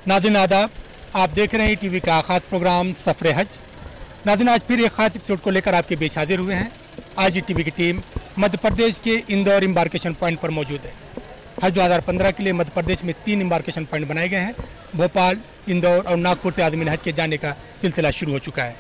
नाज़रीन आदाब, आप देख रहे हैं टीवी का ख़ास प्रोग्राम सफ़र हज। नाज़रीन आज फिर एक ख़ास एपिसोड को लेकर आपके बीच हाजिर हुए हैं। आज टीवी की टीम मध्य प्रदेश के इंदौर एम्बार्केशन पॉइंट पर मौजूद है। हज 2015 के लिए मध्य प्रदेश में 3 एम्बार्केशन पॉइंट बनाए गए हैं। भोपाल, इंदौर और नागपुर से आज़मीन हज के जाने का सिलसिला शुरू हो चुका है।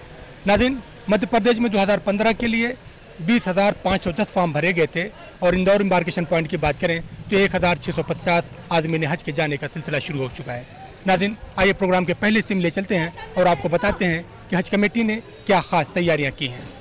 नाज़रीन मध्य प्रदेश में 2015 के लिए 20,510 फॉर्म भरे गए थे और इंदौर एम्बार्केशन पॉइंट की बात करें तो 1,650 आज़मीन हज के जाने का सिलसिला शुरू हो चुका है। नाज़रीन आइए प्रोग्राम के पहले सिम ले चलते हैं और आपको बताते हैं कि हज कमेटी ने क्या ख़ास तैयारियां की हैं।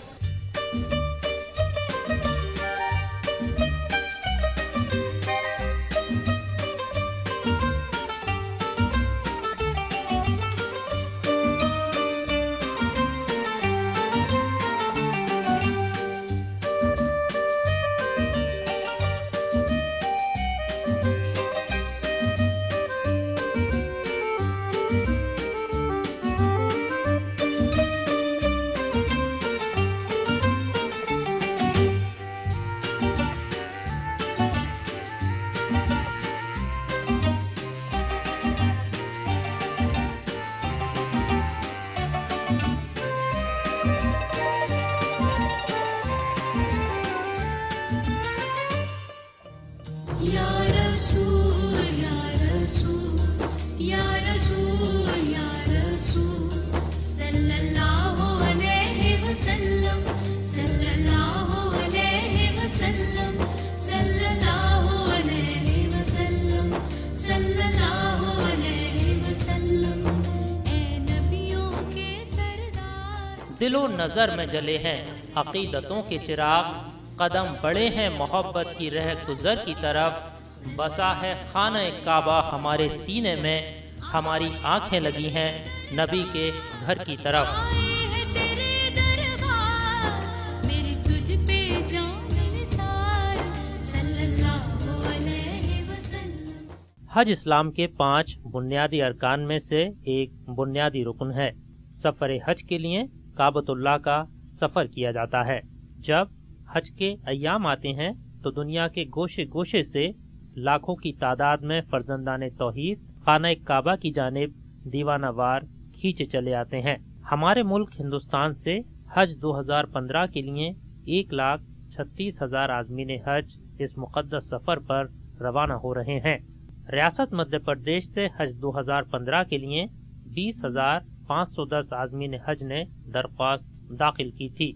दिलो नज़र में जले हैं अकीदतों के चिराग, कदम बढ़े हैं मोहब्बत की रह गुज़र की तरफ। बसा है खाना काबा हमारे सीने में, हमारी आंखें लगी हैं नबी के घर की तरफ। हज इस्लाम के 5 बुनियादी अरकान में से एक बुनियादी रुकन है। सफ़र हज के लिए काबतुल्लाह का सफ़र किया जाता है। जब हज के अय्याम आते हैं तो दुनिया के गोशे गोशे से लाखों की तादाद में फर्जंदाने तौहीद खाना काबा की जानिब दीवानावार खींचे चले आते हैं। हमारे मुल्क हिंदुस्तान से हज 2015 के लिए 1,36,000 आज़मीन हज इस मुक़द्दस सफ़र पर रवाना हो रहे हैं। रियासत मध्य प्रदेश से हज 2015 के लिए 20,510 आज़मीन हज ने दरख्वास्त दाखिल की थी,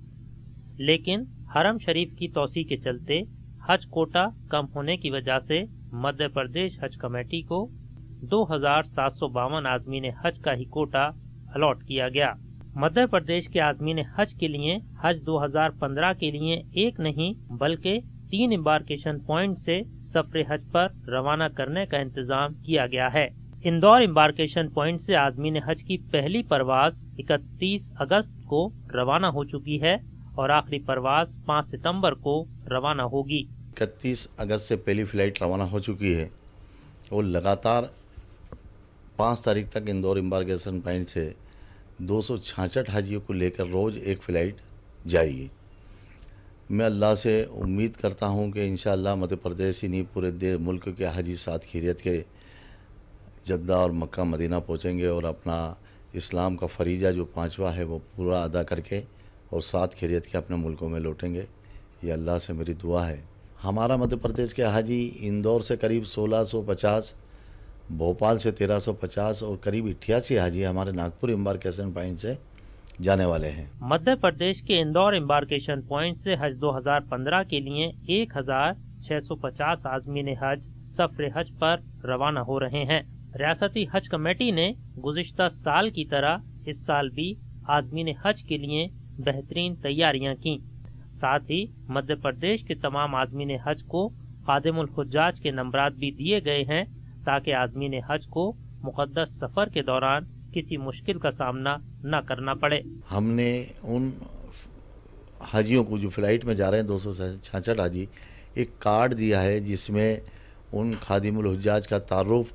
लेकिन हरम शरीफ की तोसी के चलते हज कोटा कम होने की वजह से मध्य प्रदेश हज कमेटी को 2,752 आज़मीन हज का ही कोटा अलॉट किया गया। मध्य प्रदेश के आज़मीन हज के लिए हज 2015 के लिए एक नहीं बल्कि 3 एम्बार्केशन पॉइंट से सफर हज पर रवाना करने का इंतजाम किया गया है। इंदौर एम्बार्केशन पॉइंट से आज़मीन हज की पहली परवाज 31 अगस्त को रवाना हो चुकी है और आखिरी परवाज 5 सितंबर को रवाना होगी। 31 अगस्त से पहली फ़्लाइट रवाना हो चुकी है और लगातार 5 तारीख तक इंदौर एम्बार्केशन पॉइंट से 266 हाजियों को लेकर रोज़ एक फ़्लाइट जाएगी। मैं अल्लाह से उम्मीद करता हूं कि इंशाअल्लाह मध्य प्रदेश ही नहीं पूरे मुल्क के हाजी साथ खैरियत के जद्दा और मक्का मदीना पहुंचेंगे और अपना इस्लाम का फरीज़ा जो 5वां है वो पूरा अदा करके और साथ खैरियत के अपने मुल्कों में लौटेंगे। ये अल्लाह से मेरी दुआ है। हमारा मध्य प्रदेश के हाजी इंदौर से करीब 1650, भोपाल से 1350 और करीब 88 हाजी हमारे नागपुर एम्बार्केशन पॉइंट से जाने वाले हैं। मध्य प्रदेश के इंदौर एम्बार्केशन पॉइंट से हज 2015 के लिए 1,650 आज़मीन हज सफर हज पर रवाना हो रहे हैं। रियासती हज कमेटी ने गुज़िश्ता साल की तरह इस साल भी आज़मीन हज के लिए बेहतरीन तैयारियां की। साथ ही मध्य प्रदेश के तमाम आज़मीन हज को खादिमुल हुज्जाज के नंबरात भी दिए गए हैं ताकि आज़मीन हज को मुक़द्दस सफ़र के दौरान किसी मुश्किल का सामना न करना पड़े। हमने उन हाजियों को जो फ़्लाइट में जा रहे हैं 266 हाजी, एक कार्ड दिया है जिसमें उन खादिमुल हुज्जाज का तारुफ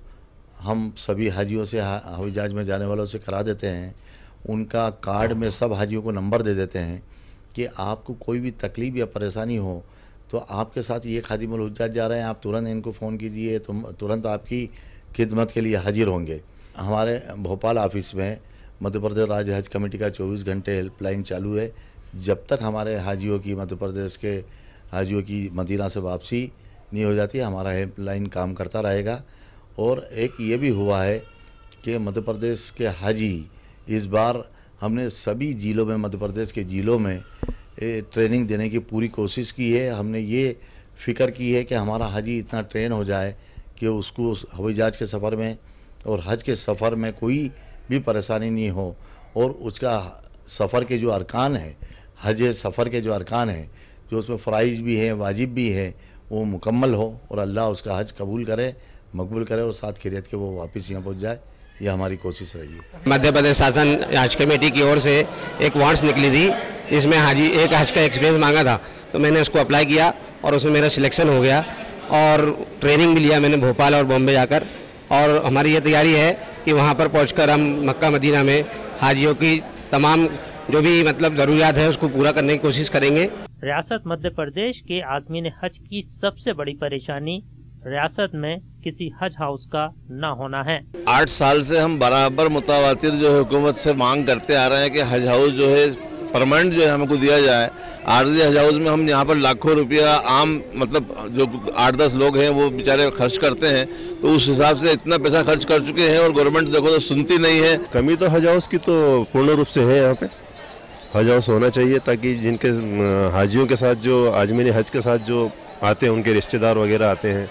हम सभी हाजियों से हवाई जहाज में जाने वालों से करा देते हैं। उनका कार्ड में सब हाजियों को नंबर दे देते हैं कि आपको कोई भी तकलीफ़ या परेशानी हो तो आपके साथ ये खादिमुल हुज्जाज जा रहे हैं, आप तुरंत इनको फ़ोन कीजिए, तुरंत आपकी खिदमत के लिए हाजिर होंगे। हमारे भोपाल ऑफिस में मध्य प्रदेश राज्य हज कमेटी का 24 घंटे हेल्पलाइन चालू है। जब तक हमारे हाजियों की, मध्य प्रदेश के हाजियों की मदीना से वापसी नहीं हो जाती, हमारा हेल्पलाइन काम करता रहेगा। और एक ये भी हुआ है कि मध्य प्रदेश के हाजी इस बार हमने सभी ज़िलों में, मध्य प्रदेश के ज़िलों में ट्रेनिंग देने की पूरी कोशिश की है। हमने ये फ़िक्र की है कि हमारा हाजी इतना ट्रेन हो जाए कि उसको हवाई जहाज़ के सफ़र में और हज के सफ़र में कोई भी परेशानी नहीं हो, और उसका सफ़र के जो अरकान है, हज सफ़र के जो अरकान हैं, जो उसमें फ़राइज़ भी हैं, वाजिब भी हैं, वो मुकम्मल हो और अल्लाह उसका हज कबूल करे, मकबूल करे और साथ खैरियत के वो वापस यहाँ पहुँच जाए। ये हमारी कोशिश रही है। मध्य प्रदेश शासन हज कमेटी की ओर से एक वांट्स निकली थी, इसमें हाजी एक हज का एक्सपीरियंस मांगा था, तो मैंने उसको अप्लाई किया और उसमें मेरा सिलेक्शन हो गया और ट्रेनिंग भी लिया मैंने भोपाल और बॉम्बे जाकर। और हमारी ये तैयारी है कि वहाँ पर पहुँचकर हम मक्का मदीना में हाजियों की तमाम जो भी मतलब ज़रूरियात है उसको पूरा करने की कोशिश करेंगे। रियासत मध्य प्रदेश के आज़मीन हज की सबसे बड़ी परेशानी रियासत में किसी हज हाउस का न होना है। 8 साल से हम बराबर मुतावातिर जो है हुकूमत से मांग करते आ रहे हैं कि हज हाउस जो है परमानेंट जो है हमको दिया जाए। आर्जी हज हाउस में हम यहाँ पर लाखों रुपया आम मतलब जो 8-10 लोग हैं वो बेचारे खर्च करते हैं, तो उस हिसाब से इतना पैसा खर्च कर चुके हैं और गवर्नमेंट देखो तो सुनती नहीं है। कमी तो हज हाउस की तो पूर्ण रूप से है। यहाँ पे हज हाउस होना चाहिए ताकि जिनके हाजियों के साथ जो आज़मीन हज के साथ जो आते हैं, उनके रिश्तेदार वगैरह आते हैं,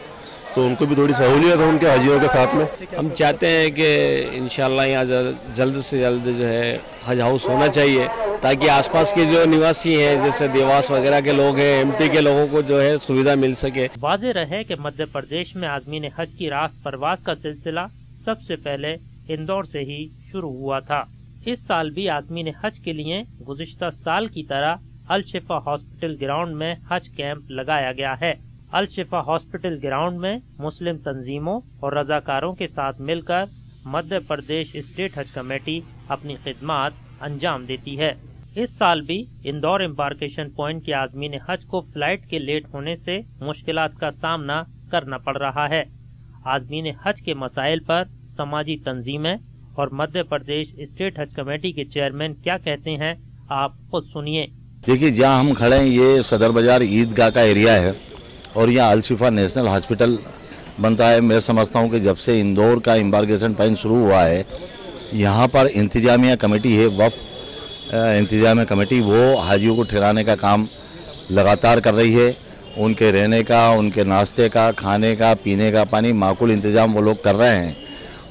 तो उनको भी थोड़ी सहूलियत है उनके हाजियों के साथ में। हम चाहते हैं कि इंशाल्लाह यहाँ जल्द से जल्द जो है हज हाउस होना चाहिए ताकि आसपास के जो निवासी हैं जैसे देवास वगैरह के लोग हैं, एमपी के लोगों को जो है सुविधा मिल सके। वाज़ेह रहे कि मध्य प्रदेश में आज़मीन हज की रास्त परवास का सिलसिला सबसे पहले इंदौर से ही शुरू हुआ था। इस साल भी आज़मीन हज के लिए गुज़िश्ता साल की तरह अल शिफा हॉस्पिटल ग्राउंड में हज कैंप लगाया गया है। अल शिफा हॉस्पिटल ग्राउंड में मुस्लिम तंजीमों और रजाकारों के साथ मिलकर मध्य प्रदेश स्टेट हज कमेटी अपनी खिदमात अंजाम देती है। इस साल भी इंदौर एम्बार्केशन पॉइंट के आज़मीन हज को फ्लाइट के लेट होने से मुश्किलात का सामना करना पड़ रहा है। आज़मीन हज के मसाइल पर समाजी तंजीमें और मध्य प्रदेश स्टेट हज कमेटी के चेयरमैन क्या कहते हैं, आप खुद सुनिए। देखिए, जहाँ हम खड़े हैं ये सदर बाजार ईदगाह का एरिया है और यहाँ अल शिफा नेशनल हॉस्पिटल बनता है। मैं समझता हूँ कि जब से इंदौर का एम्बार्केशन पॉइंट शुरू हुआ है, यहाँ पर इंतजामिया कमेटी है, वफ़ इंतजामिया कमेटी, वो हाजियों को ठहराने का काम लगातार कर रही है। उनके रहने का, उनके नाश्ते का, खाने का, पीने का, पानी माकूल इंतजाम वो लोग कर रहे हैं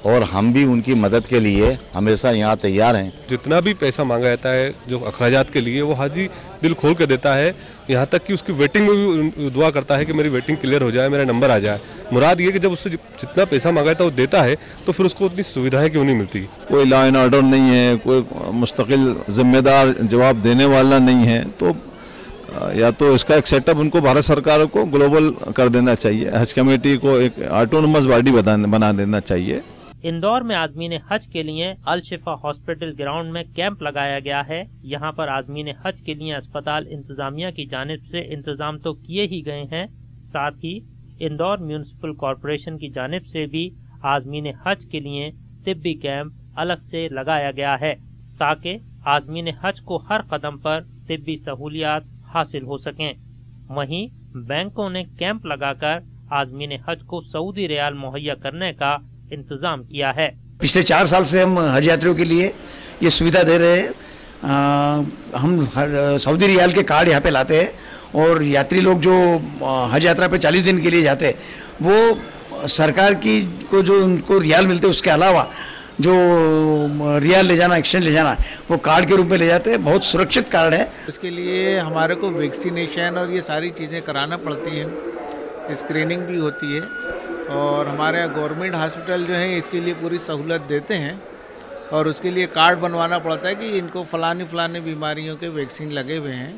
और हम भी उनकी मदद के लिए हमेशा यहाँ तैयार हैं। जितना भी पैसा मांगा जाता है जो अखराजात के लिए, वो हाजी दिल खोल के देता है। यहाँ तक कि उसकी वेटिंग में भी दुआ करता है कि मेरी वेटिंग क्लियर हो जाए, मेरा नंबर आ जाए। मुराद ये कि जब उससे जितना पैसा मांगा था वो देता है तो फिर उसको उतनी सुविधाएं क्यों नहीं मिलती। कोई लॉ एंड ऑर्डर नहीं है, कोई मुस्तकिल जिम्मेदार जवाब देने वाला नहीं है, तो या तो इसका एक सेटअप उनको भारत सरकार को ग्लोबल कर देना चाहिए, हज कमेटी को एक ऑटोनोमस बॉडी बना देना चाहिए। इंदौर में आज़मीन हज के लिए अल शिफा हॉस्पिटल ग्राउंड में कैंप लगाया गया है। यहाँ पर आज़मीन हज के लिए अस्पताल इंतजामिया की जानिब से इंतजाम तो किए ही गए हैं, साथ ही इंदौर म्यूनिसिपल कॉरपोरेशन की जानिब से भी आज़मीन हज के लिए तिब्बी कैंप अलग से लगाया गया है ताकि आज़मीन हज को हर कदम पर तिब्बी सहूलियात हासिल हो सकें। वहीं बैंकों ने कैंप लगाकर आज़मीन हज को सऊदी रियाल मुहैया करने का इंतजाम किया है। पिछले 4 साल से हम हज यात्रियों के लिए ये सुविधा दे रहे हैं। हम सऊदी रियाल के कार्ड यहाँ पे लाते हैं और यात्री लोग जो हज यात्रा पे 40 दिन के लिए जाते हैं, वो सरकार की को जो उनको रियाल मिलते हैं उसके अलावा जो रियाल ले जाना, एक्सचेंज ले जाना, वो कार्ड के रूप में ले जाते हैं। बहुत सुरक्षित कार्ड है। उसके लिए हमारे को वैक्सीनेशन और ये सारी चीज़ें कराना पड़ती हैं, स्क्रीनिंग भी होती है और हमारे गवर्नमेंट हॉस्पिटल जो है इसके लिए पूरी सहूलत देते हैं और उसके लिए कार्ड बनवाना पड़ता है कि इनको फलानी बीमारियों के वैक्सीन लगे हुए हैं,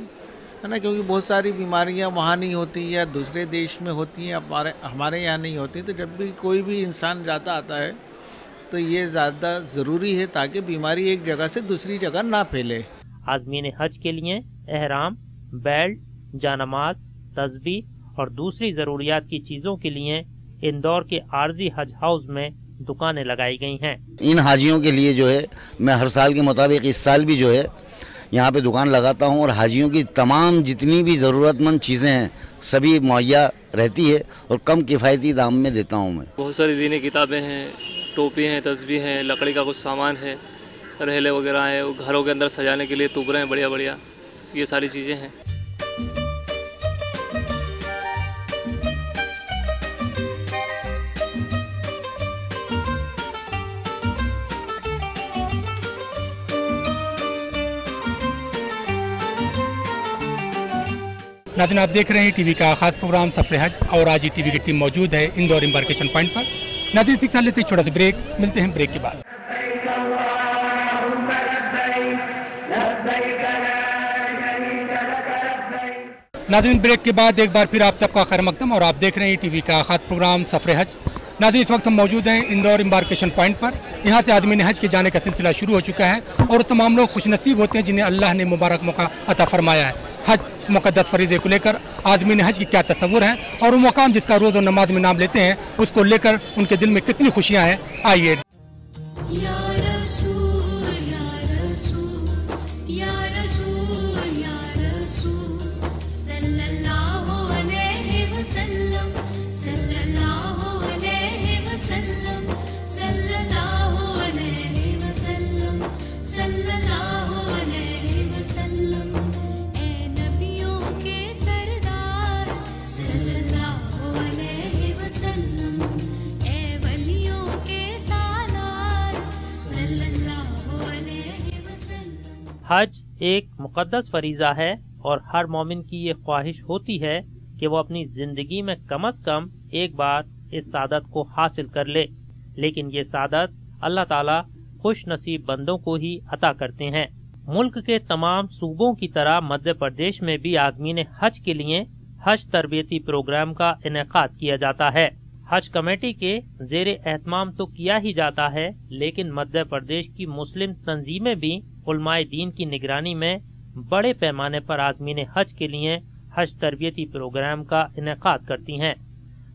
है ना, क्योंकि बहुत सारी बीमारियां वहाँ नहीं होती या दूसरे देश में होती हैं, हमारे यहाँ नहीं होती। तो जब भी कोई भी इंसान जाता आता है तो ये ज़्यादा ज़रूरी है ताकि बीमारी एक जगह से दूसरी जगह ना फैले। आज़मीन हज के लिए एहराम, बेल्ट, जानमाज, तस्बीह और दूसरी ज़रूरियात की चीज़ों के लिए इंदौर के आर्जी हज हाउस में दुकानें लगाई गई हैं। इन हाजियों के लिए जो है मैं हर साल के मुताबिक इस साल भी जो है यहाँ पे दुकान लगाता हूँ और हाजियों की तमाम जितनी भी ज़रूरतमंद चीज़ें हैं सभी मुहैया रहती है और कम किफ़ायती दाम में देता हूँ मैं। बहुत सारी दीनी किताबें हैं, टोपी हैं, तस्बीह हैं, लकड़ी का कुछ सामान है, रहेले वगैरह हैं, घरों के अंदर सजाने के लिए तुबरे हैं बढ़िया बढ़िया, ये सारी चीज़ें हैं। नाज़रीन, आप देख रहे हैं टीवी का खास प्रोग्राम सफरे हज और आज ही टीवी की टीम मौजूद है इंदौर एम्बार्केशन पॉइंट पर। नाज़रीन, शिक्षा लेते एक छोटा सा ब्रेक, मिलते हैं ब्रेक के बाद। नाज़रीन, ब्रेक के बाद एक बार फिर आप सबका खैर मकदम और आप देख रहे हैं टीवी का खास प्रोग्राम सफरे हज। नाज़रीन, इस वक्त हम मौजूद हैं इंदौर एम्बार्केशन पॉइंट पर। यहाँ से आज़मीन हज के जाने का सिलसिला शुरू हो चुका है और तमाम लोग खुशनसीब होते हैं जिन्हें अल्लाह ने मुबारक मौका अता फरमाया है। हज मुक़द्दस फरीज़े को लेकर आज़मीन हज की क्या तस्वुर हैं और वो मकाम जिसका रोज़ और नमाज में नाम लेते हैं उसको लेकर उनके दिल में कितनी खुशियाँ हैं, आइए। हज एक मुक़द्दस फरीज़ा है और हर मोमिन की ये ख्वाहिश होती है कि वो अपनी ज़िंदगी में कम से कम एक बार इस सादत को हासिल कर ले, लेकिन ये सादत अल्लाह ताला खुश नसीब बंदों को ही अता करते हैं। मुल्क के तमाम सूबों की तरह मध्य प्रदेश में भी आज़मीन हज के लिए हज तरबियती प्रोग्राम का इनेकाद किया जाता है। हज कमेटी के ज़ेर एहतमाम तो किया ही जाता है, लेकिन मध्य प्रदेश की मुस्लिम तंजीमें भी उलमाए दीन की निगरानी में बड़े पैमाने पर आज़मीन हज के लिए हज तरबियती प्रोग्राम का इनेकाद करती हैं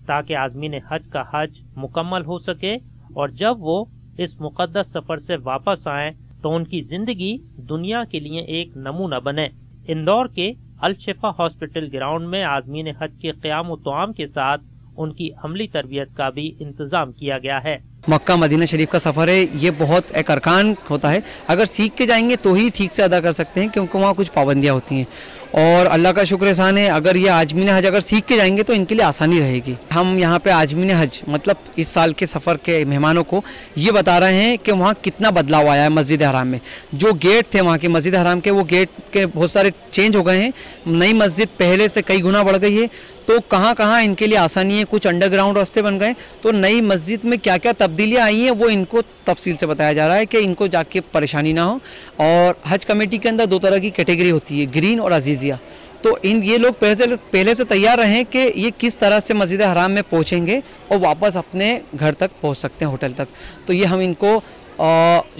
ताकि आज़मीन हज का हज मुकम्मल हो सके और जब वो इस मुक़द्दस सफ़र से वापस आएं तो उनकी ज़िंदगी दुनिया के लिए एक नमूना बने। इंदौर के अल-शिफा हॉस्पिटल ग्राउंड में आज़मीन हज के क़याम व तआम के साथ उनकी अमली तरबियत का भी इंतजाम किया गया है। मक्का मदीना शरीफ का सफ़र है, ये बहुत एक अरकान होता है। अगर सीख के जाएंगे तो ही ठीक से अदा कर सकते हैं क्योंकि वहाँ कुछ पाबंदियाँ होती हैं और अल्लाह का शुक्र एहसान है अगर ये आज़मीन हज अगर सीख के जाएंगे तो इनके लिए आसानी रहेगी। हम यहाँ पे आज़मीन हज मतलब इस साल के सफ़र के मेहमानों को ये बता रहे हैं कि वहाँ कितना बदलाव आया है। मस्जिद हराम में जो गेट थे वहाँ के मस्जिद हराम के, वो गेट के बहुत सारे चेंज हो गए हैं। नई मस्जिद पहले से कई गुना बढ़ गई है, तो कहाँ कहाँ इनके लिए आसानी है, कुछ अंडरग्राउंड रास्ते बन गए। तो नई मस्जिद में क्या क्या तब्दीलियाँ आई हैं वो इनको तफसील से बताया जा रहा है कि इनको जाके परेशानी ना हो। और हज कमेटी के अंदर दो तरह की कैटेगरी होती है, ग्रीन और अजीज़िया। तो ये लोग पहले से तैयार रहें कि ये किस तरह से मस्जिद हराम में पहुँचेंगे और वापस अपने घर तक पहुँच सकते हैं, होटल तक। तो ये हम इनको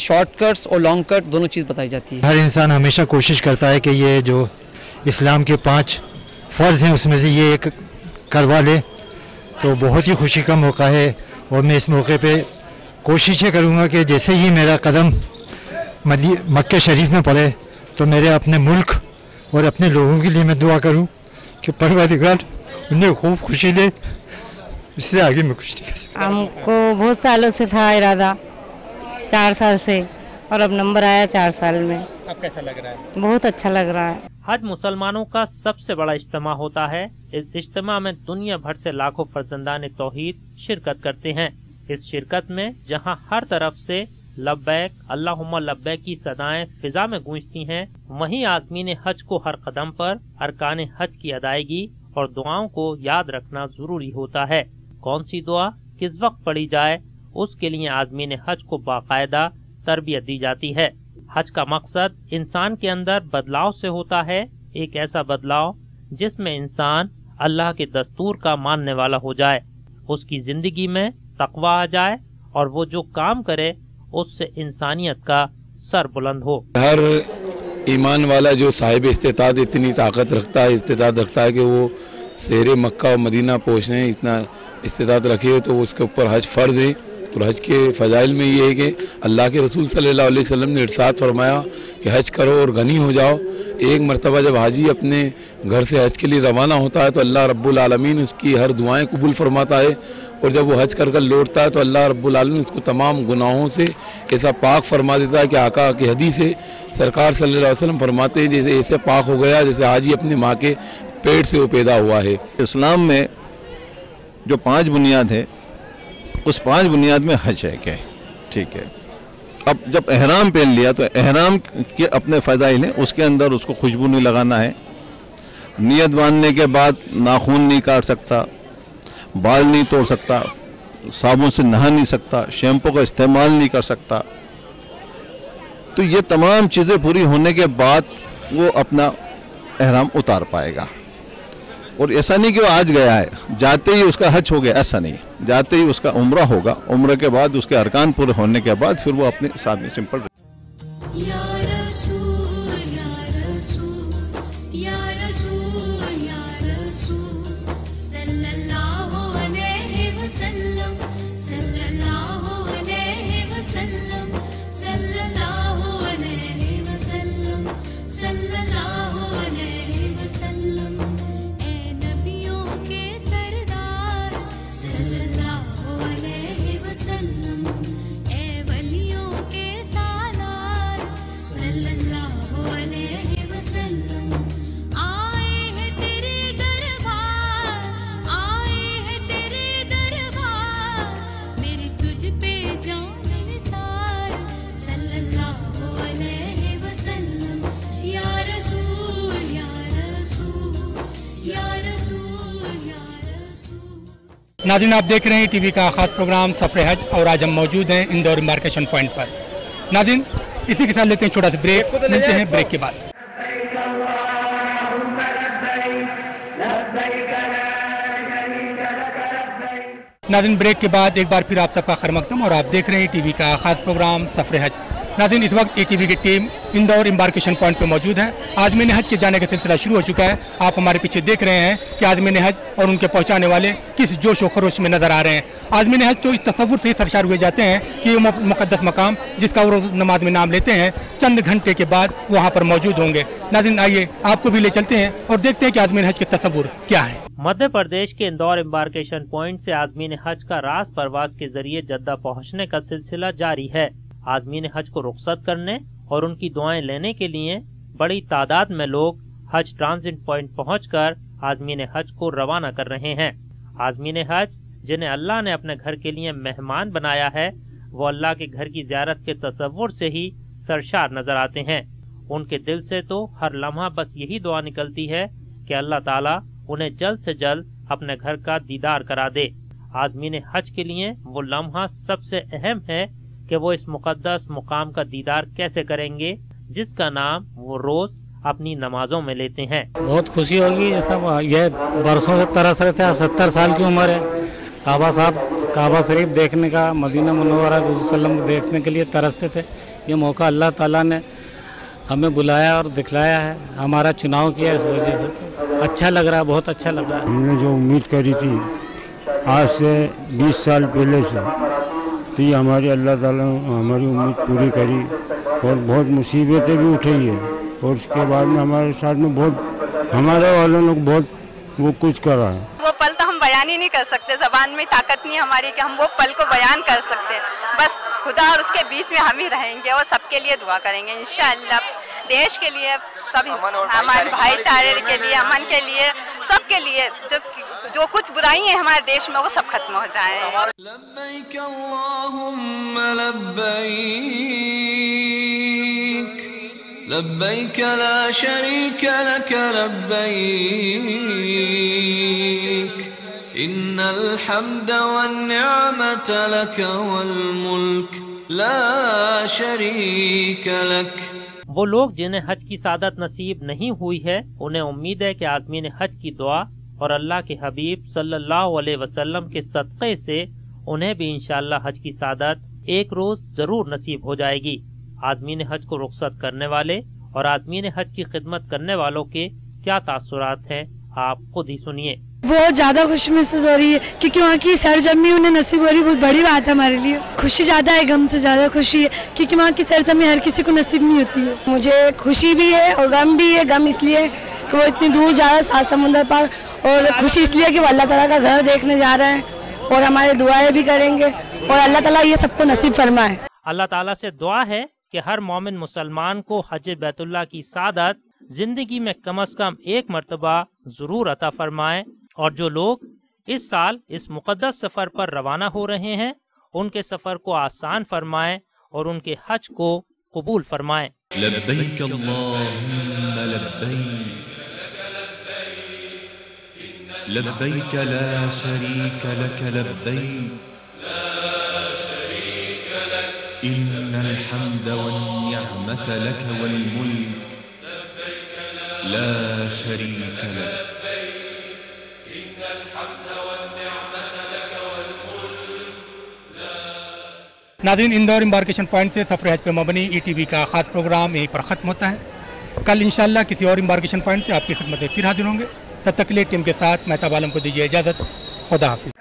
शॉर्टकट्स और लॉन्ग कट दोनों चीज़ बताई जाती है। हर इंसान हमेशा कोशिश करता है कि ये जो इस्लाम के 5 फ़र्ज़ हैं उसमें से ये एक करवा ले, तो बहुत ही खुशी का मौका है। और मैं इस मौके पे कोशिश ये करूँगा कि जैसे ही मेरा कदम मक्के शरीफ में पड़े तो मेरे अपने मुल्क और अपने लोगों के लिए मैं दुआ करूँ कि परवरदिगार उन्हें खूब खुशी दे। इससे आगे मैं कुछ नहीं कर सकता। हमको बहुत सालों से था इरादा, 4 साल से, और अब नंबर आया 4 साल में। अब कैसा लग रहा है? बहुत अच्छा लग रहा है। हज मुसलमानों का सबसे बड़ा इज्तिमा होता है। इस इज्तिमा में दुनिया भर से लाखों फर्जंदान तौहीद शिरकत करते हैं। इस शिरकत में जहां हर तरफ से लब्बैक अल्लाहुम्मा लब्बैक की सदाएं फिजा में गूंजती हैं, वहीं आज़मीन हज को हर कदम पर अरकान हज की अदायगी और दुआओं को याद रखना जरूरी होता है। कौन सी दुआ किस वक्त पढ़ी जाए, उसके लिए आज़मीन हज को बाकायदा तरबियत दी जाती है। हज का मकसद इंसान के अंदर बदलाव से होता है, एक ऐसा बदलाव जिसमें इंसान अल्लाह के दस्तूर का मानने वाला हो जाए, उसकी जिंदगी में तकवा आ जाए और वो जो काम करे उससे इंसानियत का सर बुलंद हो। हर ईमान वाला जो साहिब इस्तिताअत इतनी ताकत रखता है, इस्तिताअत रखता है कि वो शहर मक्का और मदीना पहुँचने इतना इस्तिताअत रखे, तो उसके ऊपर हज फ़र्ज़ है। और हज के फ़ज़ाइल में ये है कि अल्लाह के रसूल सल्लल्लाहु अलैहि वसल्लम ने इरशाद फरमाया कि हज करो और गनी हो जाओ। एक मरतबा जब हाजी अपने घर से हज के लिए रवाना होता है तो अल्लाह रब्बुल आलमीन उसकी हर दुआएं कबूल फरमाता है, और जब वो हज कर कर लौटता है तो अल्लाह रब्बुल आलमीन उसको तमाम गुनाहों से ऐसा पाक फरमा देता है कि आका की हदीस से सरकार सल्लल्लाहु अलैहि वसल्लम फरमाते हैं जैसे ऐसे पाक हो गया जैसे हाजी अपनी माँ के पेट से वो पैदा हुआ है। इस्लाम में जो 5 बुनियाद है उस 5 बुनियाद में हज है क्या, ठीक है। अब जब एहराम पहन लिया तो एहराम के अपने फ़ज़ाइल हैं, उसके अंदर उसको खुशबू नहीं लगाना है, नियत बांधने के बाद नाखून नहीं काट सकता, बाल नहीं तोड़ सकता, साबुन से नहा नहीं सकता, शैम्पू का इस्तेमाल नहीं कर सकता। तो ये तमाम चीज़ें पूरी होने के बाद वो अपना एहराम उतार पाएगा। और ऐसा नहीं कि वो आज गया है जाते ही उसका हज हो गया, ऐसा नहीं, जाते ही उसका उम्रा होगा, उम्र के बाद उसके अरकान पूरे होने के बाद फिर वो अपने साथ सिंपल नाज़रीन, आप देख रहे हैं टीवी का खास प्रोग्राम सफ़रे हज और आज हम मौजूद हैं इंदौर एम्बार्केशन पॉइंट पर। नाज़रीन, इसी के साथ लेते हैं छोटा सा ब्रेक, मिलते हैं ब्रेक के बाद। नाज़रीन, ब्रेक के बाद एक बार फिर आप सबका खैर मक़दम और आप देख रहे हैं टीवी का खास प्रोग्राम सफ़रे हज। नाज़रीन, इस वक्त ATV की टीम इंदौर एम्बार्केशन पॉइंट पर मौजूद है। आज़मीन हज के जाने का सिलसिला शुरू हो चुका है। आप हमारे पीछे देख रहे हैं कि आज़मीन हज और उनके पहुंचाने वाले किस जोश व खरोश में नजर आ रहे हैं। आज़मीन हज तो इस तसव्वुर से ही सरशार हुए जाते हैं कि ये मुक़द्दस मकाम जिसका वो नमाज में नाम लेते हैं चंद घंटे के बाद वहाँ पर मौजूद होंगे। नाज़रीन, आइए आपको भी ले चलते हैं और देखते हैं कि आज़मीन हज के तसव्वुर क्या है। मध्य प्रदेश के इंदौर एम्बार्केशन पॉइंट से आज़मीन हज का रास परवास के जरिए जद्दा पहुँचने का सिलसिला जारी है। आज़मीन हज को रुखसत करने और उनकी दुआएं लेने के लिए बड़ी तादाद में लोग हज ट्रांजिट पॉइंट पहुंचकर आज़मीन हज को रवाना कर रहे हैं। आज़मीन हज जिन्हें अल्लाह ने अपने घर के लिए मेहमान बनाया है, वो अल्लाह के घर की ज़ियारत के तसव्वुर से ही सरशार नजर आते हैं। उनके दिल से तो हर लम्हा बस यही दुआ निकलती है कि अल्लाह ताला उन्हें जल्द से जल्द अपने घर का दीदार करा दे। आज़मीन हज के लिए वो लम्हा सबसे अहम है कि वो इस मुकद्दस मुकाम का दीदार कैसे करेंगे जिसका नाम वो रोज अपनी नमाजों में लेते हैं। बहुत खुशी होगी, जैसा ये बरसों से तरस रहे थे, 70 साल की उम्र है। काबा शरीफ देखने का, मदीना मुनव्वरा वसल्लम देखने के लिए तरसते थे। ये मौका अल्लाह ताला ने हमें बुलाया और दिखलाया है, हमारा चुनाव किया, इस वजह से तो अच्छा लग रहा है, बहुत अच्छा लग रहा है। हमने जो उम्मीद करी थी आज से 20 साल पहले से, तो ये हमारी अल्लाह ताला हमारी उम्मीद पूरी करी और बहुत मुसीबतें भी उठाई है। और उसके बाद में हमारे साथ में बहुत हमारे वालों ने बहुत वो कुछ करा है। वो पल तो हम बयान ही नहीं कर सकते, ज़बान में ताकत नहीं हमारी कि हम वो पल को बयान कर सकते। बस खुदा और उसके बीच में हम ही रहेंगे और सबके लिए दुआ करेंगे इंशाअल्लाह, देश के लिए, सभी हमारे भाईचारे के लिए, अमन के लिए, सबके लिए। जो कुछ बुराई है हमारे देश में वो सब खत्म हो जाए। लब्बैक अल्लाहुम्मा लब्बैक, लब्बैक ला शरीक लक लब्बैक, इन्नल हम्द वन निअमत लक वल मुल्क ला शरीक लक। वो लोग जिन्हें हज की सादत नसीब नहीं हुई है, उन्हें उम्मीद है कि आज़मीन हज की दुआ और अल्लाह के हबीब सल्लल्लाहु अलैहि वसल्लम के सदक़े से उन्हें भी इंशाअल्लाह हज की सादत एक रोज जरूर नसीब हो जाएगी। आज़मीन हज को रुखसत करने वाले और आज़मीन हज की खिदमत करने वालों के क्या तासुरात हैं, आप खुद ही सुनिए। बहुत ज्यादा खुशी महसूस हो रही है क्योंकि वहाँ की सरजमी उन्हें नसीब हो रही है, बहुत बड़ी बात है हमारे लिए। खुशी ज्यादा है, गम से ज्यादा खुशी है क्योंकि वहाँ की सरजमी हर किसी को नसीब नहीं होती है। मुझे खुशी भी है और गम भी है। गम इसलिए कि वो इतनी दूर जा रहा है 7 समुंदर पर, और खुशी इसलिए कि वो अल्लाह ताला का घर देखने जा रहे हैं और हमारे दुआएं भी करेंगे और अल्लाह ताला ये सबको नसीब फरमाए। अल्लाह ताला से दुआ है कि हर मोमिन मुसलमान को हज बैतुल्लाह की सादत जिंदगी में कम से कम एक मर्तबा जरूर अता फरमाए, और जो लोग इस साल इस मुकद्दस सफर पर रवाना हो रहे हैं उनके सफर को आसान फरमाए और उनके हज को कबूल फरमाए। लब्बैक अल्लाहुम्मा लब्बैक लब्बैक ला शरीक लक लब्बैक इन्नल हम्द वन्निअमत लक वल मुल्क ला शरीक लक। नाज़रीन, इंदौर एम्बार्केशन पॉइंट से सफर हज पे मबनी ईटीवी का खास प्रोग्राम यहीं पर ख़त्म होता है। कल इंशाल्लाह किसी और एम्बार्केशन पॉइंट से आपकी खिदमत में फिर हाजिर होंगे। तब तक के लिए टीम के साथ मेहताब आलम को दीजिए इजाज़त। खुदा हाफिज़।